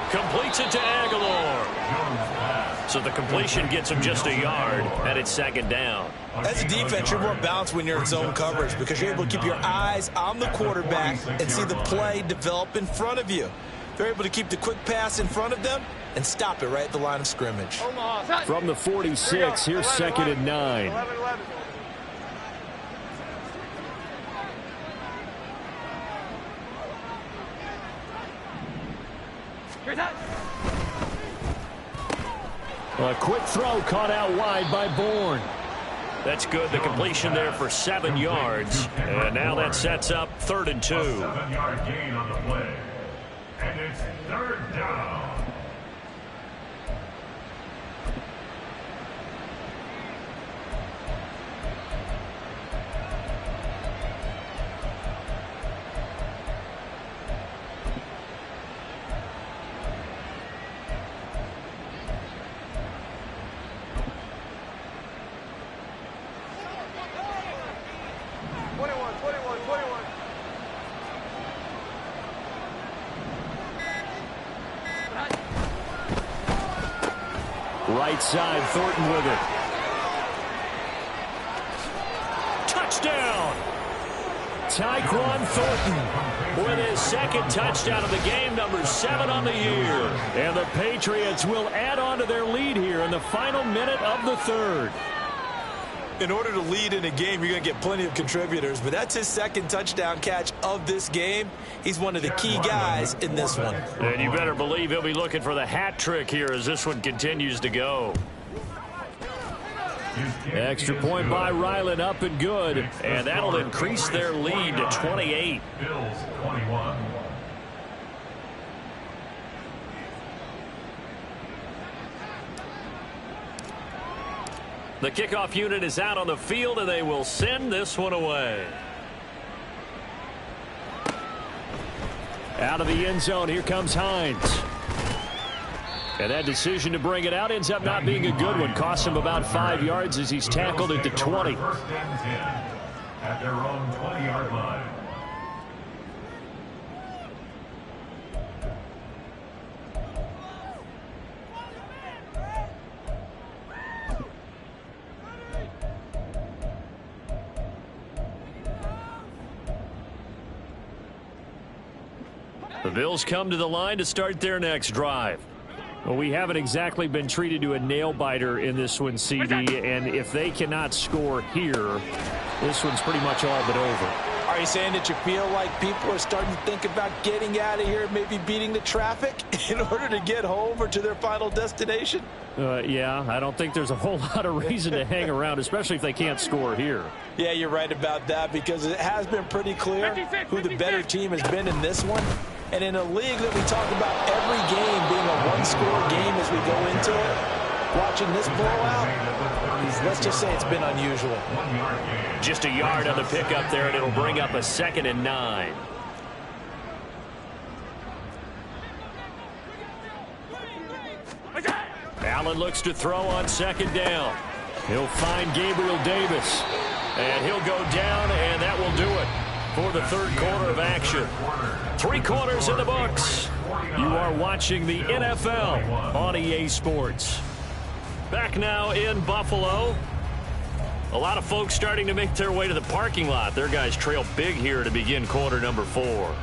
Completes it to Aguilar. So the completion gets him just a yard, and it's 2nd down. As a defense, you're more balanced when you're in zone coverage because you're able to keep your eyes on the quarterback and see the play develop in front of you. They're able to keep the quick pass in front of them and stop it right at the line of scrimmage. From the 46, here's 2nd and 9. 11. A quick throw caught out wide by Bourne. That's good. The completion there for 7 yards. And now that sets up 3rd and 2. A 7-yard gain on the play. And it's 3rd down. Right side, Thornton with it. Touchdown! Tyquan Thornton with his 2nd touchdown of the game, number 7 on the year. And the Patriots will add on to their lead here in the final minute of the 3rd. In order to lead in a game, you're going to get plenty of contributors, but that's his 2nd touchdown catch of this game. He's one of the key guys in this one. And you better believe he'll be looking for the hat trick here as this one continues to go. Extra point by Ryland, up and good. And that'll increase their lead to 28. Bills 21. The kickoff unit is out on the field, and they will send this one away. Out of the end zone, here comes Hines. And that decision to bring it out ends up not being a good one. Costs him about 5 yards as he's tackled at the 20. First and 10 at their own 20-yard line. The Bills come to the line to start their next drive. Well, we haven't exactly been treated to a nail-biter in this one, CD, and if they cannot score here, this one's pretty much all but over. Are you saying that you feel like people are starting to think about getting out of here, maybe beating the traffic in order to get home or to their final destination? Yeah, I don't think there's a whole lot of reason to hang around, especially if they can't score here. Yeah, you're right about that, because it has been pretty clear who the better team has been in this one. And in a league that we talk about every game being a one-score game as we go into it, watching this blowout, let's just say it's been unusual. Just a yard on the pickup there, and it'll bring up a 2nd and 9. Allen looks to throw on 2nd down. He'll find Gabriel Davis, and he'll go down, and that will do it for the third quarter of action. 3 quarters in the books. You are watching the NFL on EA Sports. Back now in Buffalo. A lot of folks starting to make their way to the parking lot. Their guys trail big here to begin quarter number 4.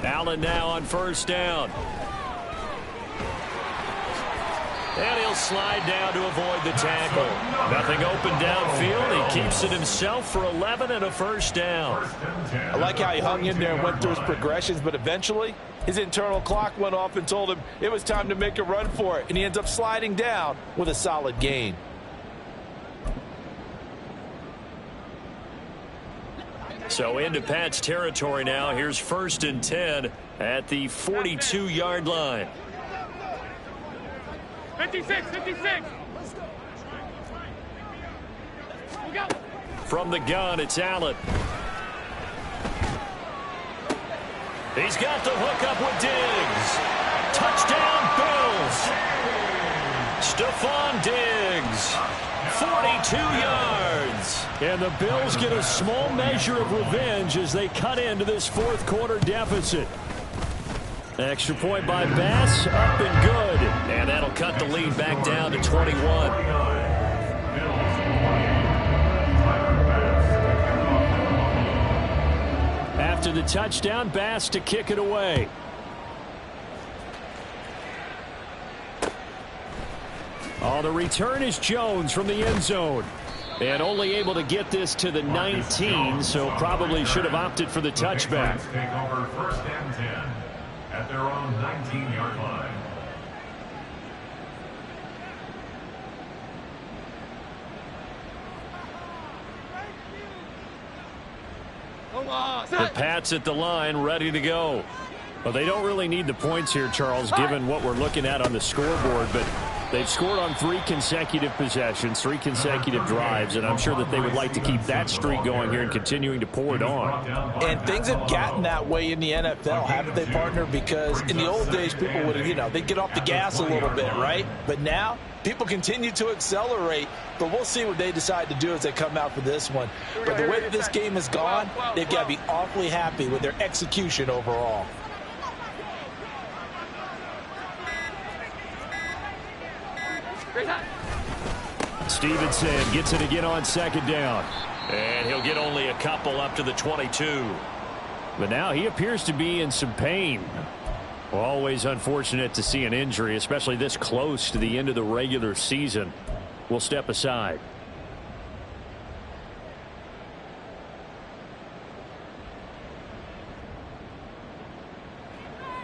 Allen now on 1st down. And he'll slide down to avoid the tackle. Nothing open downfield. He keeps it himself for 11 and a 1st down. I like how he hung in there and went through his progressions, but eventually his internal clock went off and told him it was time to make a run for it, and he ends up sliding down with a solid gain. So into Pat's territory now. Here's 1st and 10 at the 42-yard line. 56. From the gun, it's Allen. He's got the hook up with Diggs. Touchdown, Bills. Stephon Diggs. 42 yards. And the Bills get a small measure of revenge as they cut into this 4th quarter deficit. Extra point by Bass, up and good. And that'll cut the lead back down to 21. After the touchdown, Bass to kick it away. Oh, the return is Jones from the end zone. And only able to get this to the 19, so probably should have opted for the touchback. Take over 1st and 10 at their own 19-yard line. The Pats at the line, ready to go. Well, they don't really need the points here, Charles, given what we're looking at on the scoreboard, but they've scored on 3 consecutive possessions, 3 consecutive drives, and I'm sure that they would like to keep that streak going here and continuing to pour it on. And things have gotten that way in the NFL, haven't they, partner? Because in the old days, people would have, they'd get off the gas a little bit, right? But now, people continue to accelerate, but we'll see what they decide to do as they come out for this one. But the way that this game has gone, they've got to be awfully happy with their execution overall. Stevenson gets it again on 2nd down. And he'll get only a couple up to the 22. But now he appears to be in some pain. Well, always unfortunate to see an injury, especially this close to the end of the regular season. will step aside.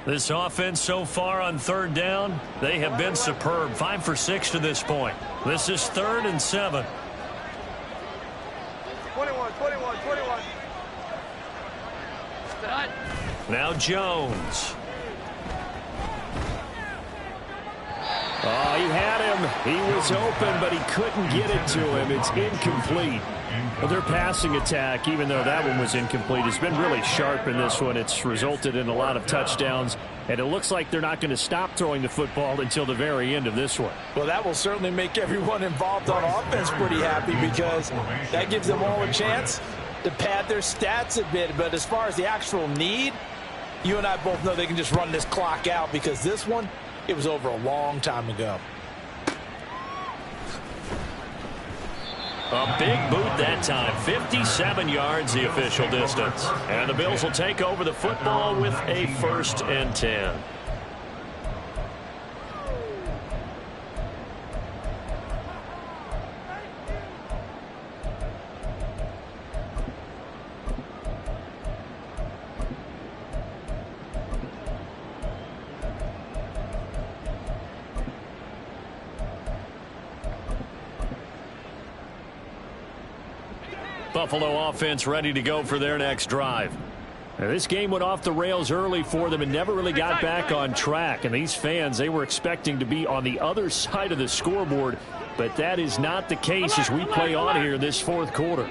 This offense so far on third down, they have been superb. 5 for 6 to this point. This is 3rd and 7. 21. Now Jones. Oh, he had him. He was open, but he couldn't get it to him. It's incomplete. Well, their passing attack, even though that one was incomplete, has been really sharp in this one. It's resulted in a lot of touchdowns, and it looks like they're not going to stop throwing the football until the very end of this one. Well, that will certainly make everyone involved on offense pretty happy, because that gives them all a chance to pad their stats a bit. But as far as the actual need, you and I both know they can just run this clock out, because this one, it was over a long time ago. A big boot that time. 57 yards the official distance. And the Bills will take over the football with a 1st and 10. Buffalo offense ready to go for their next drive. Now, this game went off the rails early for them and never really got back on track. And these fans, they were expecting to be on the other side of the scoreboard, but that is not the case as we play on here this 4th quarter.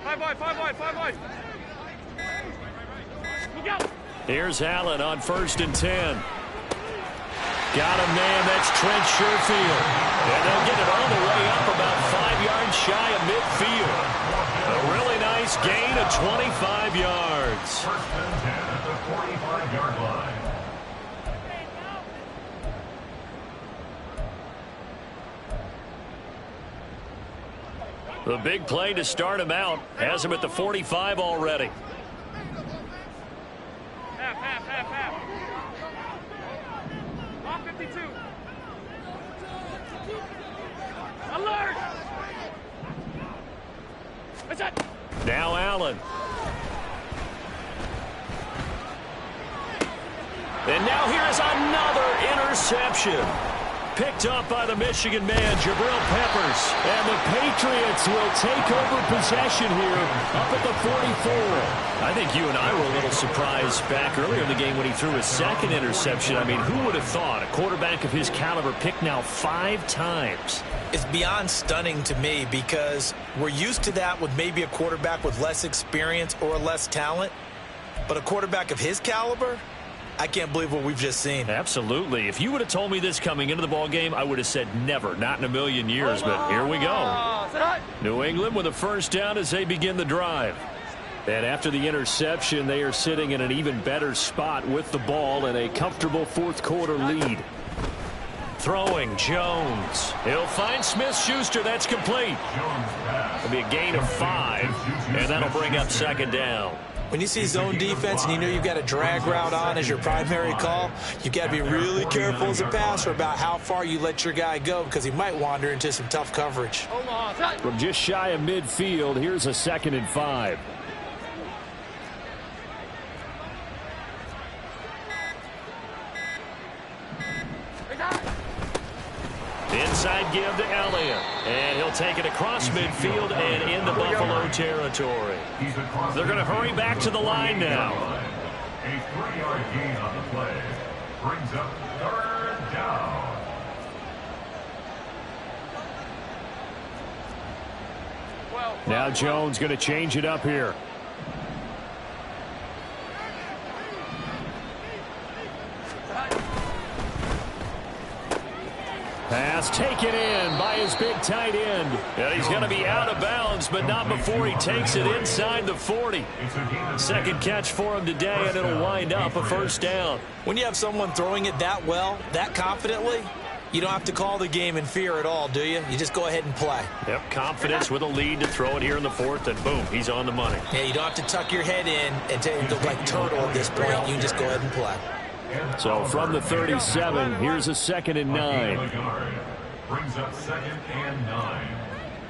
Five wide. Here's Allen on 1st and 10. Got him, man. That's Trent Sherfield. And they'll get it all the way up about 5 yards shy of midfield. A really nice gain of 25 yards. 1st and 10 at the 45-yard line. The big play to start him out has him at the 45 already. Half. Off 52. Alert! What's that? Now Allen. And now here's another interception. Picked up by the Michigan man, Jabril Peppers. And the Patriots will take over possession here up at the 44. I think you and I were a little surprised back earlier in the game when he threw his 2nd interception. I mean, who would have thought a quarterback of his caliber picked now 5 times? It's beyond stunning to me, because we're used to that with maybe a quarterback with less experience or less talent. But a quarterback of his caliber, I can't believe what we've just seen. Absolutely. If you would have told me this coming into the ball game, I would have said never, not in a million years. But here we go. New England with a 1st down as they begin the drive. And after the interception, they are sitting in an even better spot with the ball and a comfortable 4th quarter lead. Throwing Jones. He'll find Smith-Schuster. That's complete. It'll be a gain of 5, and that'll bring up 2nd down. When you see zone defense and you know you've got a drag route on as your primary call, you've got to be really careful as a passer about how far you let your guy go, because he might wander into some tough coverage. From just shy of midfield, here's a 2nd and 5. Inside give to Elliott. And he'll take it across midfield and into Buffalo territory. They're going to hurry back to the line now. A 3-yard gain on the play brings up 3rd down. Now Jones going to change it up here. Pass taken in by his big tight end. And he's going to be out of bounds, but not before he takes it inside the 40. 2nd catch for him today, and it'll wind up a 1st down. When you have someone throwing it that well, that confidently, You don't have to call the game in fear at all, do you? You just go ahead and play. Yep, confidence with a lead to throw it here in the fourth, and boom, he's on the money. Yeah, you don't have to tuck your head in and look like turtle at this point. You can just go ahead and play. So from the 37, here's a 2nd and 9. Brings up 2nd and 9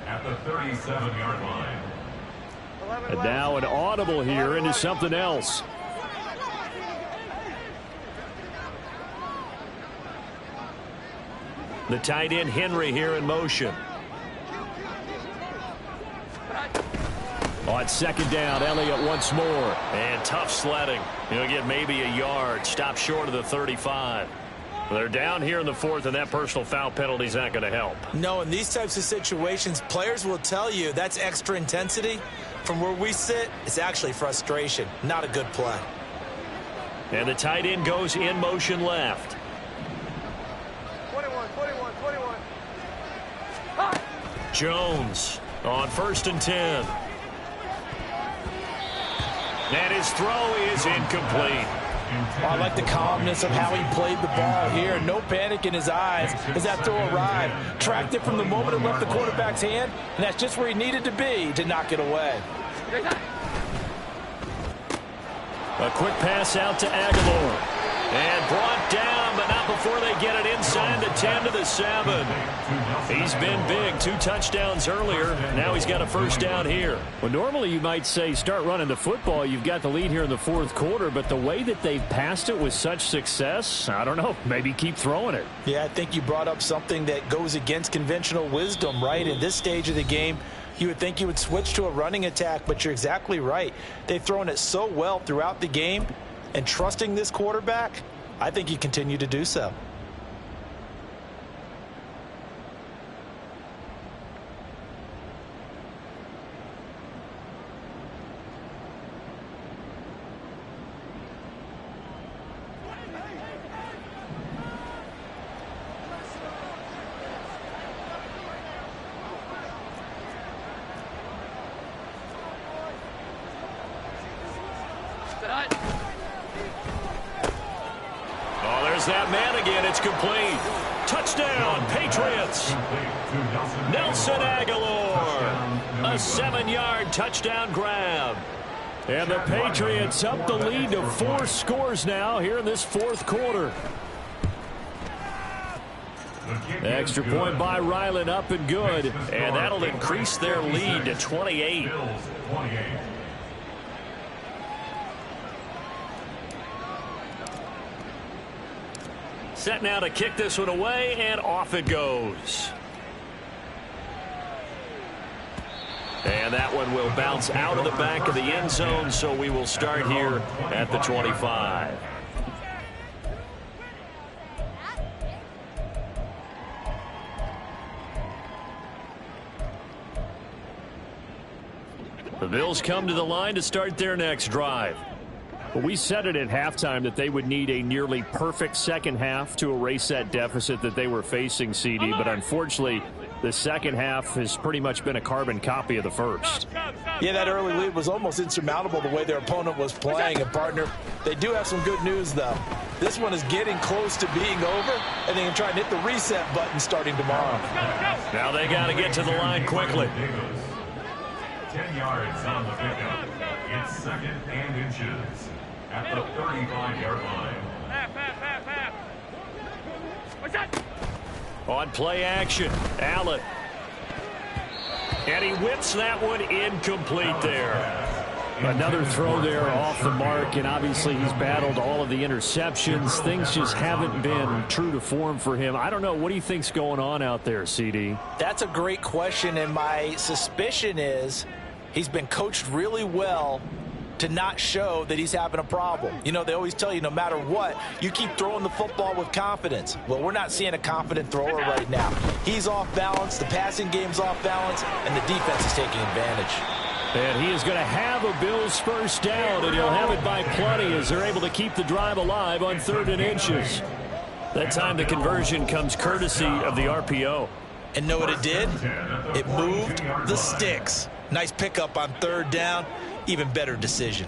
at the 37-yard line. And now an audible here into something else. The tight end Henry here in motion. On 2nd down, Elliott once more. And tough sledding. He'll get maybe a yard. Stop short of the 35. They're down here in the 4th, and that personal foul penalty is not going to help. No, in these types of situations, players will tell you that's extra intensity. From where we sit, it's actually frustration. Not a good play. And the tight end goes in motion left. 21. Jones on 1st and 10. And his throw is incomplete. I like the calmness of how he played the ball here. No panic in his eyes as that throw arrived. Tracked it from the moment it left the quarterback's hand, and that's just where he needed to be to knock it away. A quick pass out to Aguilar. And brought down, but not before they get it inside the 10 to the 7. He's been big. 2 touchdowns earlier. Now he's got a first down here. Well, normally you might say start running the football. You've got the lead here in the 4th quarter, but the way that they've passed it with such success, I don't know, maybe keep throwing it. Yeah, I think you brought up something that goes against conventional wisdom, right? In this stage of the game, you would think you would switch to a running attack, but you're exactly right. They've thrown it so well throughout the game. And trusting this quarterback, I think you continue to do so. That man again. It's complete. Touchdown, Patriots. Nelson Aguilar. A 7-yard touchdown grab. And the Patriots up the lead to 4 scores now here in this 4th quarter. Extra point by Ryland up and good. And that'll increase their lead to 28. Set now to kick this one away, and off it goes. And that one will bounce out of the back of the end zone, so we will start here at the 25. The Bills come to the line to start their next drive. Well, we said it at halftime that they would need a nearly perfect second half to erase that deficit that they were facing, CD. But unfortunately, the second half has pretty much been a carbon copy of the first. Yeah, that early lead was almost insurmountable the way their opponent was playing. And, partner, they do have some good news, though. This one is getting close to being over, and they can try and hit the reset button starting tomorrow. Now they got to get to the line quickly. 10 yards on the pickup. It's 2nd and inches at the 35-yard line. Half. What's that? On play action, Allen. And he whips that one incomplete there. Another throw there off the mark, and obviously he's battled all of the interceptions. Things just haven't been true to form for him. I don't know. What do you think's going on out there, CD? That's a great question, and my suspicion is he's been coached really well to not show that he's having a problem. You know, they always tell you no matter what, you keep throwing the football with confidence. Well, we're not seeing a confident thrower right now. He's off balance, the passing game's off balance, and the defense is taking advantage. And he is going to have a Bills first down, and he'll have it by plenty as they're able to keep the drive alive on 3rd and inches. That time the conversion comes courtesy of the RPO. And know what it did? It moved the sticks. Nice pickup on 3rd down. Even better decision.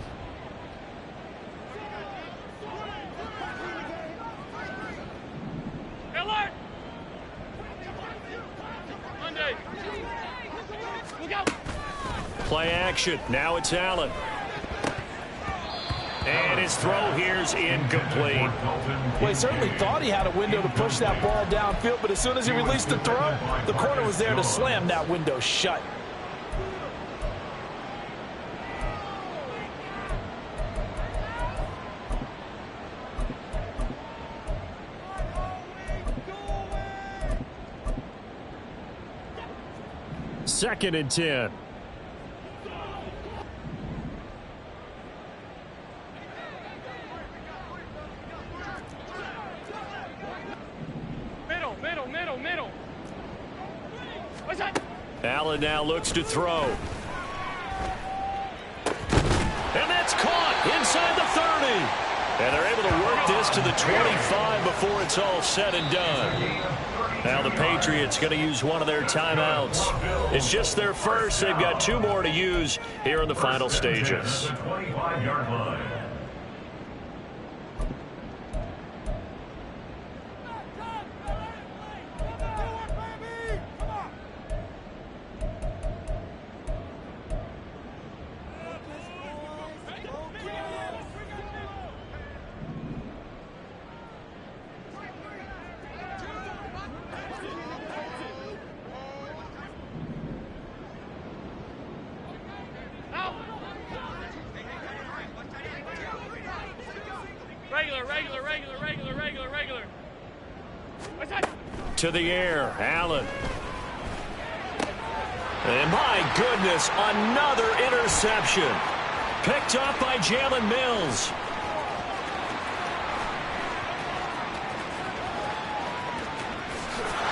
Alert! Hey. Look out. Play action. Now it's Allen. And his throw here's incomplete. Well, he certainly thought he had a window to push that ball downfield, but as soon as he released the throw, the corner was there to slam that window shut. Second and 10. Middle. What's that? Allen now looks to throw. And that's caught inside the 30. And they're able to work this to the 25 before it's all said and done. Now the Patriots going to use one of their timeouts. It's just their first. They've got 2 more to use here in the final stages. 25-yard line. Regular. What's that? To the air, Allen. And my goodness, another interception. Picked up by Jalen Mills.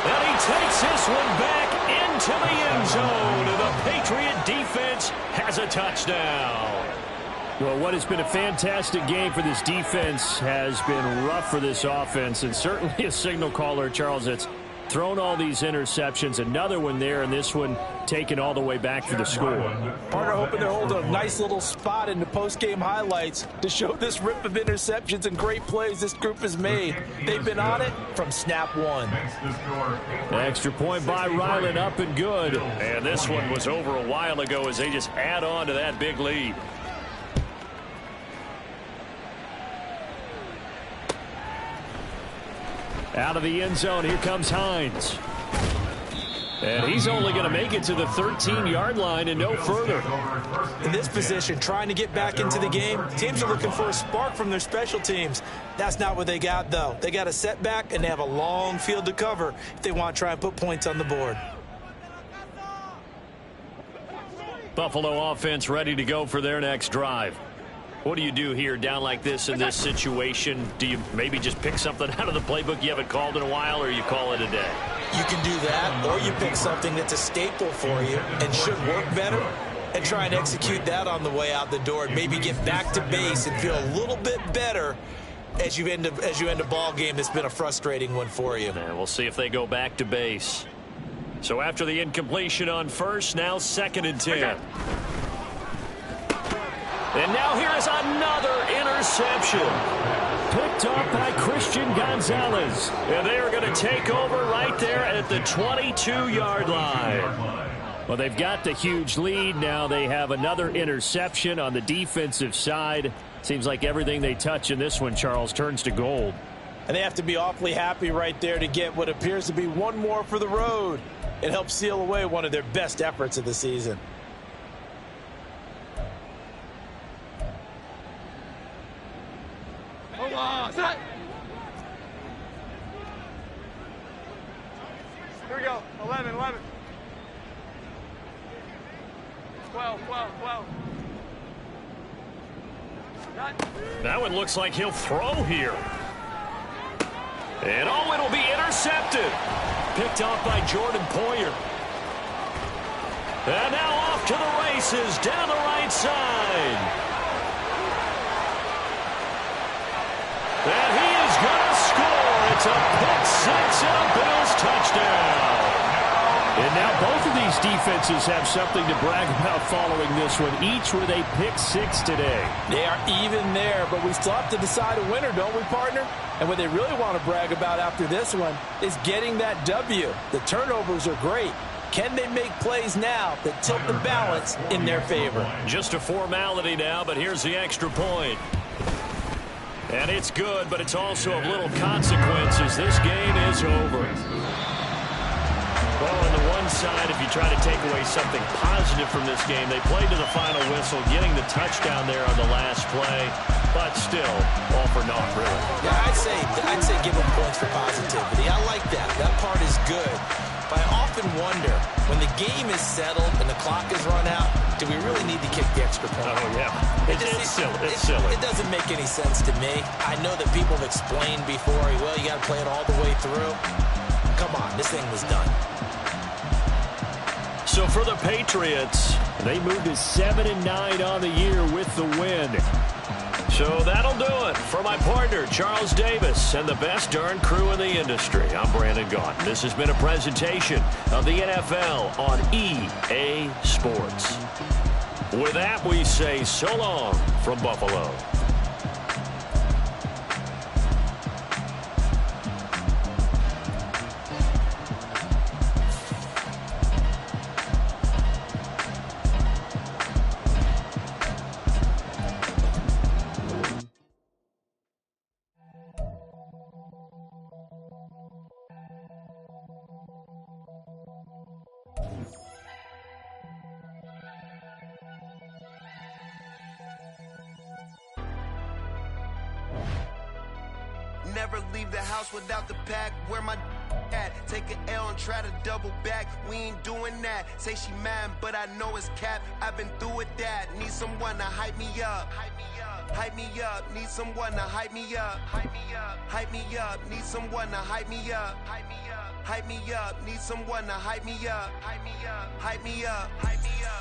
And he takes this one back into the end zone. The Patriot defense has a touchdown. Well, what has been a fantastic game for this defense has been rough for this offense, and certainly a signal caller, Charles, that's thrown all these interceptions. Another one there, and this one taken all the way back for the score. Partner hoping to hold a nice little spot in the post-game highlights to show this rip of interceptions and great plays this group has made. They've been on it from snap one. Extra point by Ryland, up and good. And this one was over a while ago as they just add on to that big lead. Out of the end zone, here comes Hines. And he's only going to make it to the 13-yard line and no further. In this position, trying to get back into the game, teams are looking for a spark from their special teams. That's not what they got, though. They got a setback, and they have a long field to cover if they want to try and put points on the board. Buffalo offense ready to go for their next drive. What do you do here down like this in this situation? Do you maybe just pick something out of the playbook you haven't called in a while, or you call it a day? You can do that, or you pick something that's a staple for you and should work better and try and execute that on the way out the door and maybe get back to base and feel a little bit better as you end a ball game that's been a frustrating one for you. And we'll see if they go back to base. So after the incompletion on first, now 2nd and 10. And now here is another interception. Picked up by Christian Gonzalez. And they are going to take over right there at the 22-yard line. Well, they've got the huge lead. Now they have another interception on the defensive side. Seems like everything they touch in this one, Charles, turns to gold. And they have to be awfully happy right there to get what appears to be one more for the road. It helps seal away one of their best efforts of the season. Here we go. 11. 12. That one looks like he'll throw here. And it'll be intercepted. Picked off by Jordan Poyer. And now off to the races down the right side. And he is going to score. It's a pick six and a Bills touchdown. And now both of these defenses have something to brag about following this one. Each with a pick six today. They are even there, but we still have to decide a winner, don't we, partner? And what they really want to brag about after this one is getting that W. The turnovers are great, Can they make plays now that tilt the balance in their favor? Just a formality now, but here's the extra point. And it's good, but it's also of little consequences. This game is over. Well, on the one side, if you try to take away something positive from this game, they played to the final whistle, getting the touchdown there on the last play, but still, all for naught, really. Yeah, I'd say give them points for positivity. I like that. That part is good. But I often wonder, when the game is settled and the clock is run out, do we really need to kick the extra point? Oh, yeah. It's silly. It's silly. It doesn't make any sense to me. I know that people have explained before, well, you got to play it all the way through. Come on, this thing was done. So for the Patriots, they moved to 7-9 on the year with the win. So that'll do it. For my partner, Charles Davis, and the best darn crew in the industry, I'm Brandon Gaughan. This has been a presentation of the NFL on EA Sports. With that, we say so long from Buffalo. Never leave the house without the pack. Where my at? Take an L and try to double back. We ain't doing that. Say she mad, but I know it's cap. I've been through with that. Need someone to hype me up. Hype me up. Hype me up. Need someone to hype me up. Hype me up. Hype me up. Need someone to hype me up. Hype me up. Hype me up. Need someone to hype me up. Hype me up. Hype me up. Hype me up.